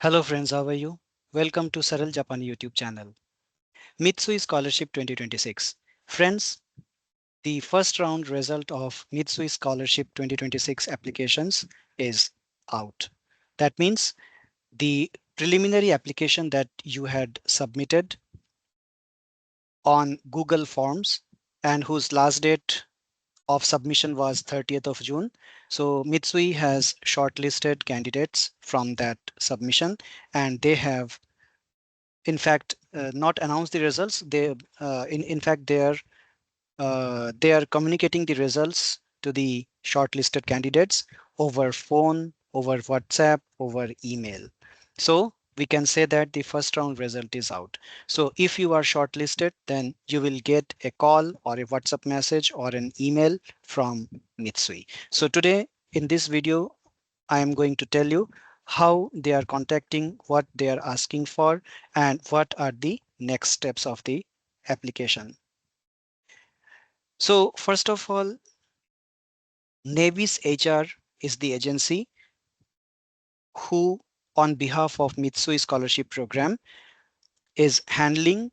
Hello friends, how are you? Welcome to Saral Japan YouTube channel. Mitsui Scholarship 2026. Friends, the first round result of Mitsui Scholarship 2026 applications is out. That means the preliminary application that you had submitted on Google Forms and whose last date of submission was 30th of June. So Mitsui has shortlisted candidates from that submission and they have in fact not announce the results. In fact they are communicating the results to the shortlisted candidates over phone, over WhatsApp, over email. So we can say that the first round result is out. So if you are shortlisted, then you will get a call or a WhatsApp message or an email from Mitsui. So today in this video I am going to tell you how they are contacting, what they are asking for, and what are the next steps of the application. So first of all, Navy's HR is the agency who, on behalf of Mitsui Scholarship Program, is handling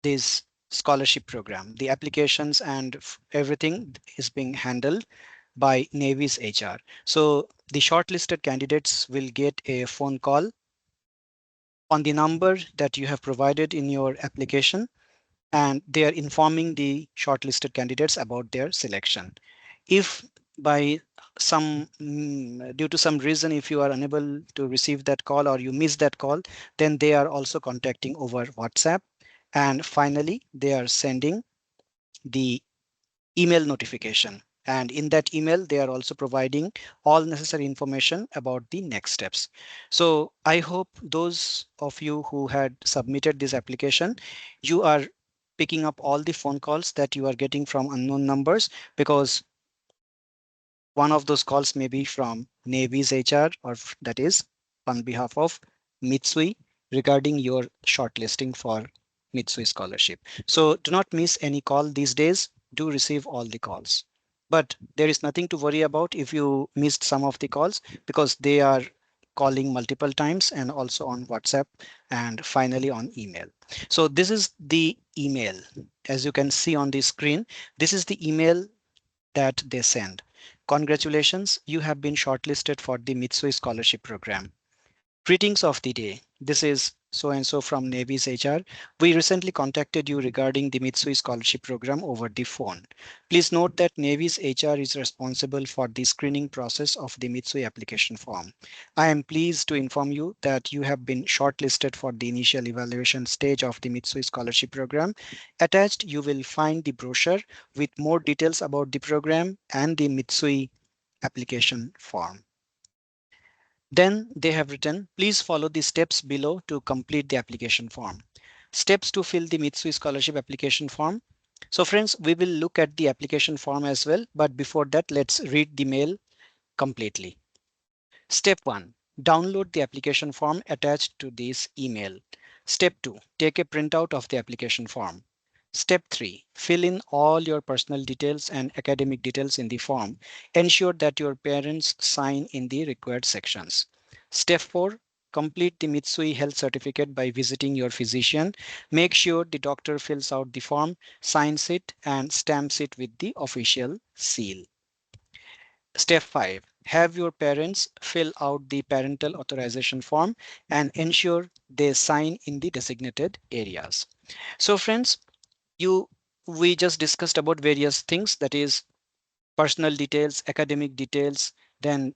this scholarship program. The applications and everything is being handled by Navy's HR. So the shortlisted candidates will get a phone call on the number that you have provided in your application, and they are informing the shortlisted candidates about their selection. If by due to some reason, if you are unable to receive that call or you miss that call, then they are also contacting over WhatsApp. And finally, they are sending the email notification. And in that email, they are also providing all necessary information about the next steps. So I hope those of you who had submitted this application, you are picking up all the phone calls that you are getting from unknown numbers, because one of those calls may be from Navy's HR, or that is on behalf of Mitsui regarding your shortlisting for Mitsui scholarship. So do not miss any call these days. Do receive all the calls. But there is nothing to worry about if you missed some of the calls, because they are calling multiple times and also on WhatsApp and finally on email. So this is the email. As you can see on the screen, this is the email that they send. Congratulations, you have been shortlisted for the Mitsui Scholarship Program. Greetings of the day. This is so and so from Navy's HR. We recently contacted you regarding the Mitsui Scholarship Program over the phone. Please note that Navy's HR is responsible for the screening process of the Mitsui application form. I am pleased to inform you that you have been shortlisted for the initial evaluation stage of the Mitsui Scholarship Program. Attached, you will find the brochure with more details about the program and the Mitsui application form. Then they have written, please follow the steps below to complete the application form. Steps to fill the Mitsui Scholarship application form. So friends, we will look at the application form as well. But before that, let's read the mail completely. Step 1. Download the application form attached to this email. Step 2. Take a printout of the application form. Step 3. Fill in all your personal details and academic details in the form. Ensure that your parents sign in the required sections. Step 4. Complete the Mitsui Health Certificate by visiting your physician. Make sure the doctor fills out the form, signs it, and stamps it with the official seal. Step 5. Have your parents fill out the parental authorization form and ensure they sign in the designated areas. So friends, you we just discussed about various things, that is personal details, academic details, then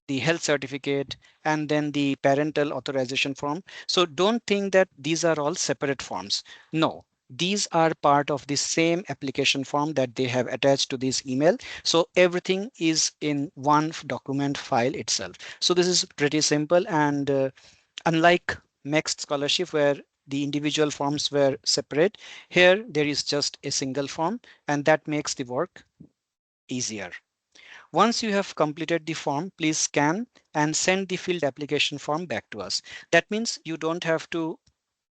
the health certificate, and then the parental authorization form. So don't think that these are all separate forms. No, these are part of the same application form that they have attached to this email. So everything is in one document file itself. So this is pretty simple, and unlike Next Scholarship where the individual forms were separate, here there is just a single form, and that makes the work easier. Once you have completed the form, please scan and send the filled application form back to us. That means you don't have to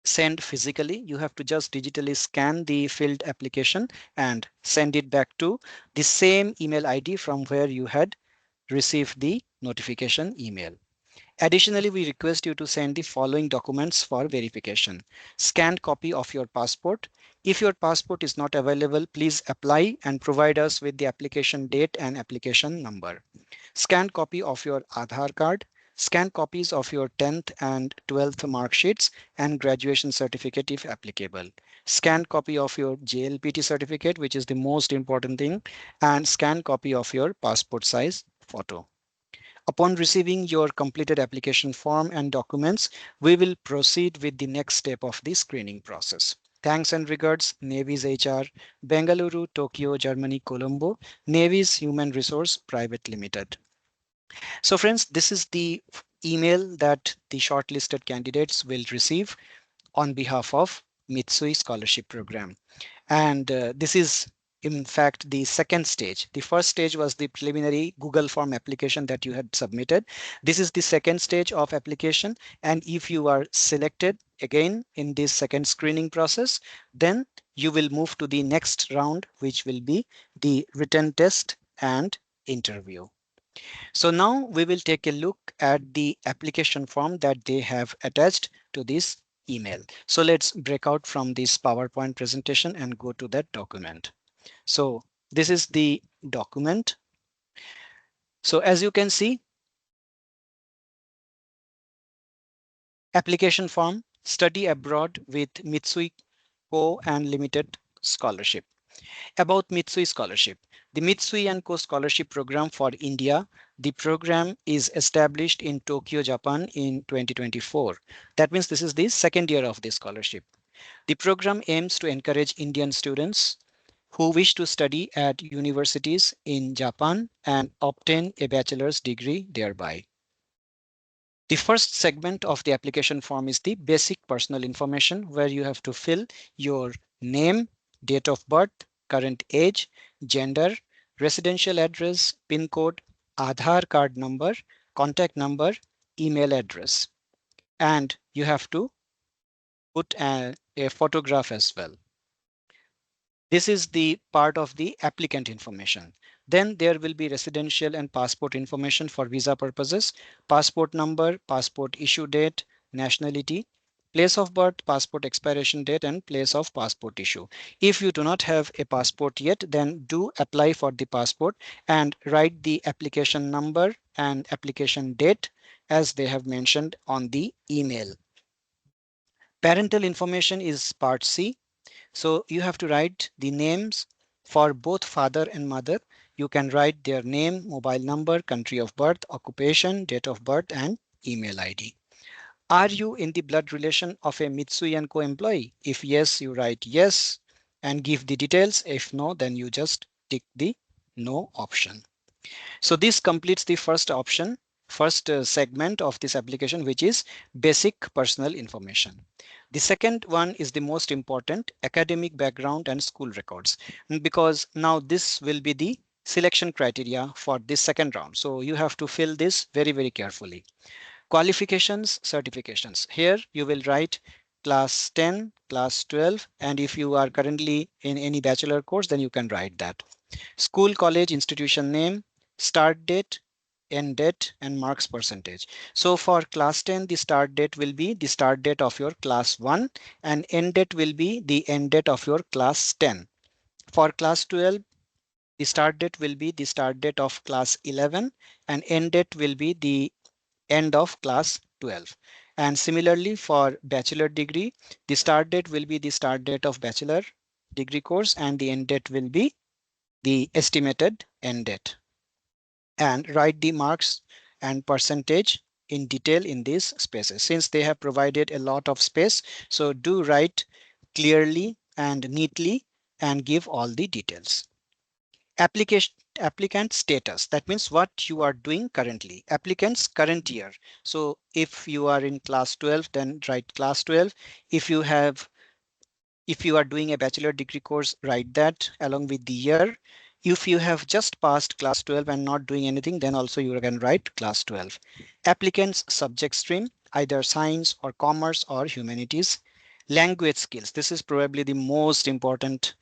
send physically. You have to just digitally scan the filled application and send it back to the same email ID from where you had received the notification email. Additionally, we request you to send the following documents for verification. Scanned copy of your passport. If your passport is not available, please apply and provide us with the application date and application number. Scanned copy of your Aadhaar card. Scanned copies of your 10th and 12th mark sheets and graduation certificate if applicable. Scanned copy of your JLPT certificate, which is the most important thing, and scanned copy of your passport size photo. Upon receiving your completed application form and documents, we will proceed with the next step of the screening process. Thanks and regards, Navy's HR, Bengaluru, Tokyo, Germany, Colombo, Navy's Human Resource Private Limited. So friends, this is the email that the shortlisted candidates will receive on behalf of Mitsui Scholarship Program. And this is in fact the second stage. The first stage was the preliminary Google form application that you had submitted. This is the second stage of application. And if you are selected again in this second screening process, then you will move to the next round, which will be the written test and interview. So now we will take a look at the application form that they have attached to this email. So let's break out from this PowerPoint presentation and go to that document. So this is the document. So as you can see, application form, study abroad with Mitsui Co. and Limited Scholarship. About Mitsui Scholarship. The Mitsui and Co. Scholarship Program for India. The program is established in Tokyo, Japan in 2024. That means this is the second year of this scholarship. The program aims to encourage Indian students who wish to study at universities in Japan and obtain a bachelor's degree thereby. The first segment of the application form is the basic personal information, where you have to fill your name, date of birth, current age, gender, residential address, PIN code, Aadhaar card number, contact number, email address. And you have to put a photograph as well. This is the part of the applicant information. Then there will be residential and passport information for visa purposes, passport number, passport issue date, nationality, place of birth, passport expiration date, and place of passport issue. If you do not have a passport yet, then do apply for the passport and write the application number and application date as they have mentioned on the email. Parental information is part C. So you have to write the names for both father and mother. You can write their name, mobile number, country of birth, occupation, date of birth, and email ID. Are you in the blood relation of a Mitsui & Co employee? If yes, you write yes and give the details. If no, then you just tick the no option. So this completes the first option, first segment of this application, which is basic personal information. The second one is the most important, academic background and school records, because now this will be the selection criteria for this second round. So you have to fill this very, very carefully. Qualifications, certifications. Here you will write class 10, class 12, and if you are currently in any bachelor course, then you can write that. School, college, institution name, start date, end date, and marks percentage. So for class 10, the start date will be the start date of your class 1 and end date will be the end date of your class 10. For class 12, the start date will be the start date of class 11 and end date will be the end of class 12. And similarly for bachelor degree, the start date will be the start date of bachelor degree course and the end date will be the estimated end date, and write the marks and percentage in detail in these spaces. Since they have provided a lot of space, so do write clearly and neatly and give all the details. Application applicant status, that means what you are doing currently. Applicant's current year, so if you are in class 12, then write class 12. If you are doing a bachelor degree course, write that along with the year. If you have just passed class 12 and not doing anything, then also you can write class 12. Applicant's subject stream, either science or commerce or humanities. Language skills, this is probably the most important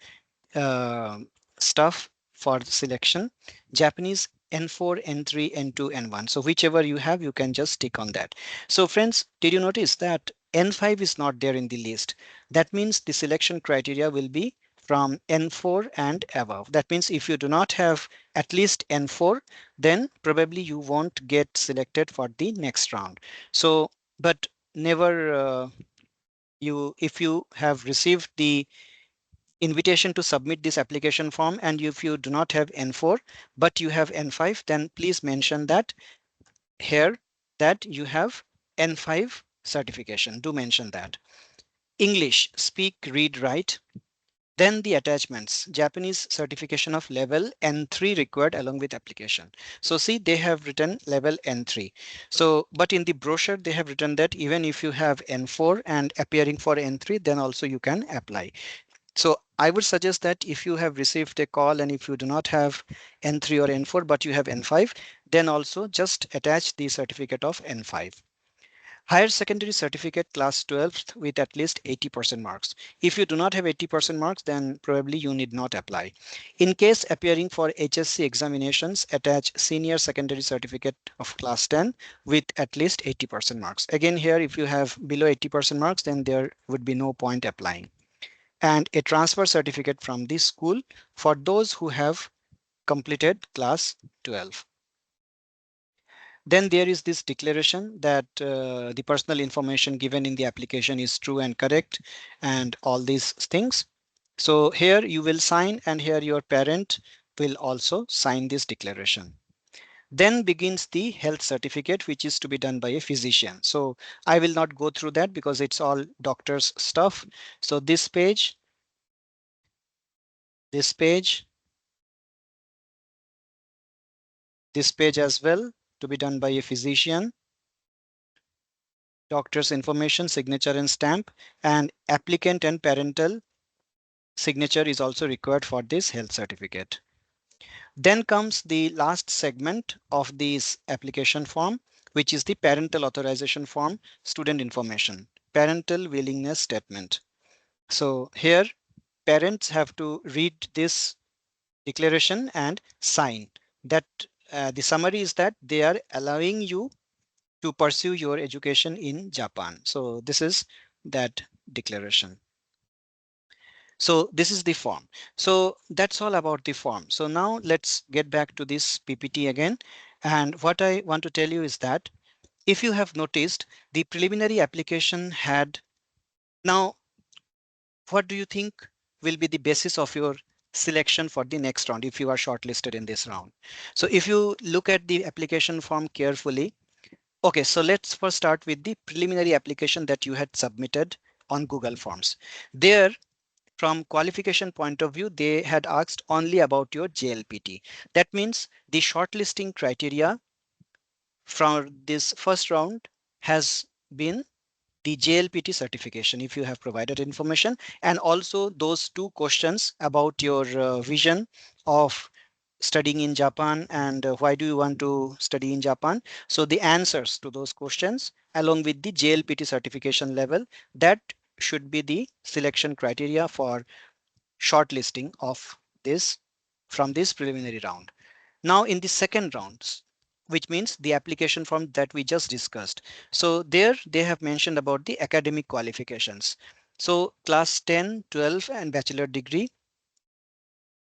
uh, stuff for the selection. Japanese, N4, N3, N2, N1. So whichever you have, you can just tick on that. So friends, did you notice that N5 is not there in the list? That means the selection criteria will be from N4 and above. That means if you do not have at least N4, then probably you won't get selected for the next round. So, but never you if you have received the invitation to submit this application form and if you do not have N4 but you have N5, then please mention that here that you have N5 certification. Do mention that. English, speak, read, write. Then the attachments, Japanese certification of level N3 required along with application. So see, they have written level N3. So, but in the brochure, they have written that even if you have N4 and appearing for N3, then also you can apply. So I would suggest that if you have received a call and if you do not have N3 or N4, but you have N5, then also just attach the certificate of N5. Higher secondary certificate class 12th with at least 80% marks. If you do not have 80% marks, then probably you need not apply. In case appearing for HSC examinations, attach senior secondary certificate of class 10 with at least 80% marks. Again, here, if you have below 80% marks, then there would be no point applying. And a transfer certificate from this school for those who have completed class 12. Then there is this declaration that the personal information given in the application is true and correct and all these things. So here you will sign and here your parent will also sign this declaration. Then begins the health certificate, which is to be done by a physician. So I will not go through that because it's all doctor's stuff. So this page, this page, this page as well to be done by a physician. Doctor's information, signature and stamp, and applicant and parental signature is also required for this health certificate. Then comes the last segment of this application form, which is the parental authorization form, student information, parental willingness statement. So here parents have to read this declaration and sign that the summary is that they are allowing you to pursue your education in Japan. So this is that declaration. So this is the form. So that's all about the form. So now let's get back to this PPT again. And what I want to tell you is that if you have noticed, the preliminary application had, now what do you think will be the basis of your selection for the next round if you are shortlisted in this round? So if you look at the application form carefully, okay, so let's first start with the preliminary application that you had submitted on Google Forms. There, from qualification point of view, they had asked only about your JLPT. That means the shortlisting criteria from this first round has been the JLPT certification if you have provided information, and also those two questions about your vision of studying in Japan and why do you want to study in Japan. So the answers to those questions along with the JLPT certification level, that should be the selection criteria for shortlisting of this from this preliminary round. Now in the second rounds, which means the application form that we just discussed. So there they have mentioned about the academic qualifications. So class 10, 12 and bachelor degree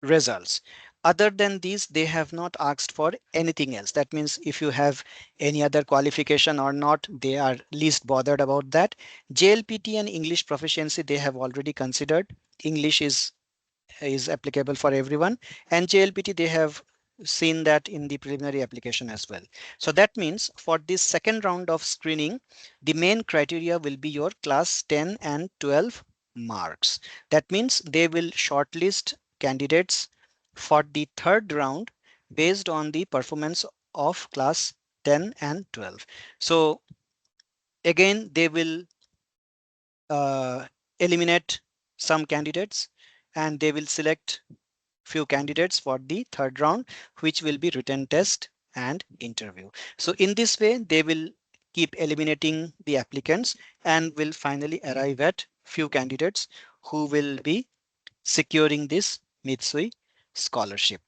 results. Other than these, they have not asked for anything else. That means if you have any other qualification or not, they are least bothered about that. JLPT and English proficiency, they have already considered. English is applicable for everyone, and JLPT they have seen that in the preliminary application as well. So that means for this second round of screening, the main criteria will be your class 10 and 12 marks. That means they will shortlist candidates for the third round based on the performance of class 10 and 12. So again, they will uh, eliminate some candidates and they will select few candidates for the third round, which will be written test and interview. So in this way, they will keep eliminating the applicants and will finally arrive at few candidates who will be securing this Mitsui scholarship.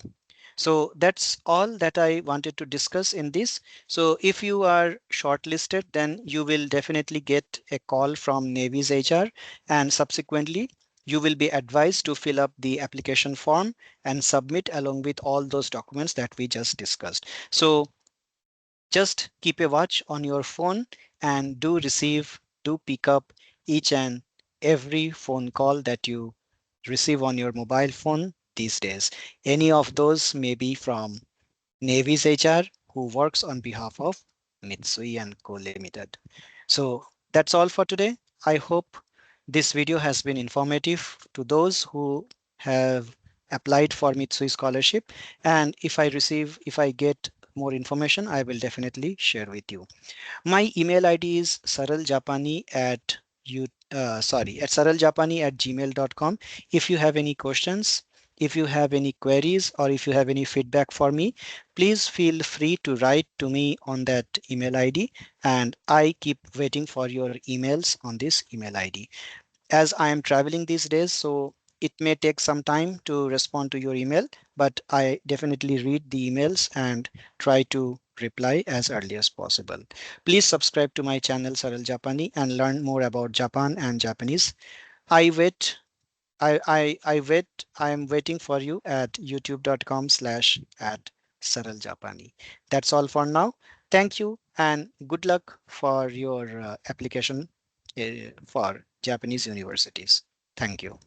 So that's all that I wanted to discuss in this. So if you are shortlisted, then you will definitely get a call from Navy's HR, and subsequently you will be advised to fill up the application form and submit along with all those documents that we just discussed. So just keep a watch on your phone and do pick up each and every phone call that you receive on your mobile phone these days. Any of those may be from Navy's HR, who works on behalf of Mitsui and Co. Limited. So that's all for today. I hope this video has been informative to those who have applied for Mitsui Scholarship. And if I get more information, I will definitely share with you. My email ID is saraljapani at saraljapani@gmail.com. If you have any questions, if you have any queries, or if you have any feedback for me, please feel free to write to me on that email ID, and I keep waiting for your emails on this email ID. As I am traveling these days, so it may take some time to respond to your email, but I definitely read the emails and try to reply as early as possible. Please subscribe to my channel Saral Japani and learn more about Japan and Japanese. I wait. I am waiting for you at youtube.com/at Saral Japani. That's all for now. Thank you and good luck for your application for Japanese universities. Thank you.